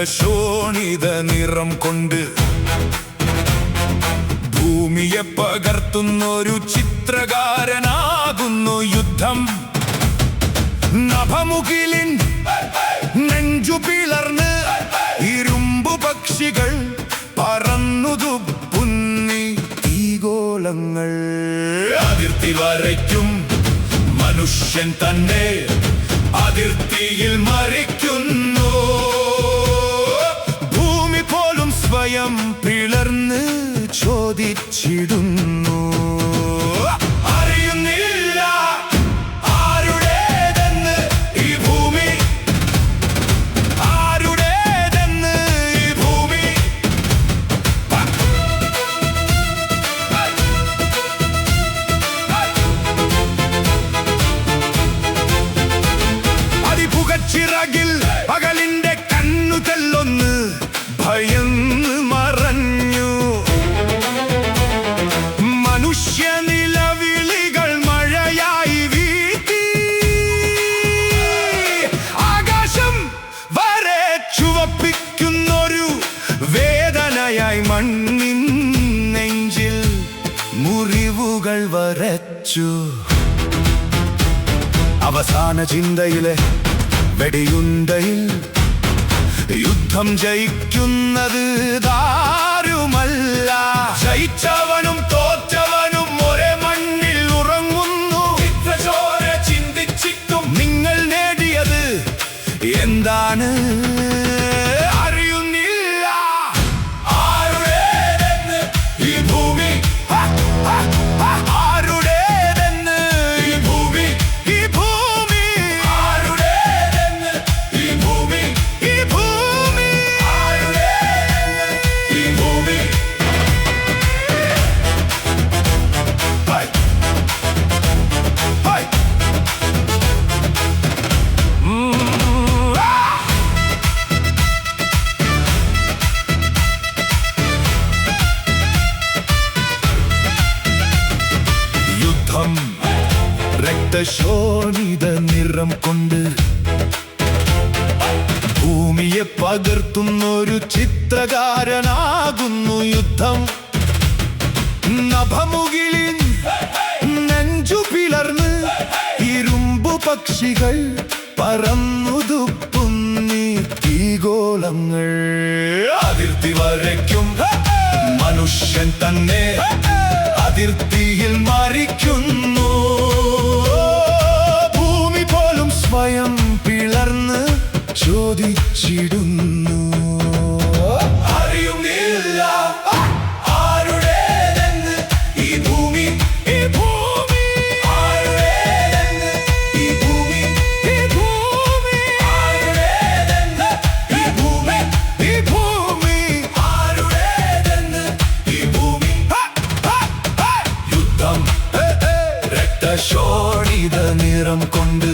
രക്തശോണിത നിറം കൊണ്ട് ഭൂമിയെ പകർത്തുന്നൊരു ചിത്രകാരനാകുന്നു യുദ്ധം. നഭമുകിലിൻ നെഞ്ചു പിളർന്ന് ഇരുമ്പു പക്ഷികൾ പറന്നുതുപ്പുന്നി തീഗോളങ്ങൾ. അതിർത്തി വരയ്ക്കും മനുഷ്യൻ തന്നെ അതിർത്തിയിൽ മരിക്കുന്നു. ഭൂമി പോലും സ്വയം പിളർന്ന് ചോദിച്ചിടുന്നു. അറിയുന്നില്ല ആരുടേതെന്ന് ഈ ഭൂമി, ആരുടേതെന്ന് ഈ ഭൂമി. അതിപുകച്ചിറകിൽ പകലിന്റെ കണ്ണു തെല്ലൊന്ന് ഭയന്ന് മറഞ്ഞു. മനുഷ്യനിലവിളികൾ മഴയായി വീഴ്ത്തി. ആകാശം വരെ ചുവപ്പിക്കുന്നൊരു വേദനയായി മണ്ണിൻ നെഞ്ചിൽ മുറിവുകൾ വരച്ചു. അവസാന ചിന്തയിലെ വെടിയുണ്ടയിൽ യുദ്ധം ജയിക്കുന്നത് ആരുമല്ല. ജയിച്ചവനും തോറ്റവനും ഒരേ മണ്ണിൽ ഉറങ്ങുന്നു. ചോര ചിന്തിച്ചിട്ടും നിങ്ങൾ നേടിയത് എന്താണ്? അറിയുന്നില്ല ആരുടേതെന്ന് ഈ ഭൂമി, ആരുടേതെന്ന് ഈ ഭൂമി, ഈ ഭൂമി ആരുടേതെന്ന് ഈ ഭൂമി, ഈ ഭൂമി ആരുടേതെന്ന് ഈ ഭൂമി. ഹൈ ഹൈ യുദ്ധം രക്തശോണിത നിറം കൊണ്ട് ഭൂമിയെ പകർത്തുന്നൊരു ചിത്രകാരനാകുന്നു യുദ്ധം. നഭമുകിലിൻ നെഞ്ചു പിളർന്ന് ഇരുമ്പു പക്ഷികൾ പറന്നുതുപ്പുന്നി തീഗോളങ്ങൾ. അതിർത്തി വരയ്ക്കും മനുഷ്യൻ തന്നെ അതിർത്തിയിൽ മരിക്കുന്നു. ഭൂമി പോലും സ്വയം പിളർന്ന് ചോദിച്ചിടുന്നു. അറിയുന്നില്ല ആരുടേതെന്ന് ഈ ഭൂമി, ഈ ഭൂമി ആരുടേതെന്ന് ഈ ഭൂമി, ഈ ഭൂമി ആരുടേതെന്ന് ഈ ഭൂമി, ഈ ഭൂമി ആരുടേതെന്ന് ഈ ഭൂമി. യുദ്ധം രക്തശോണിത നിറം കൊണ്ട്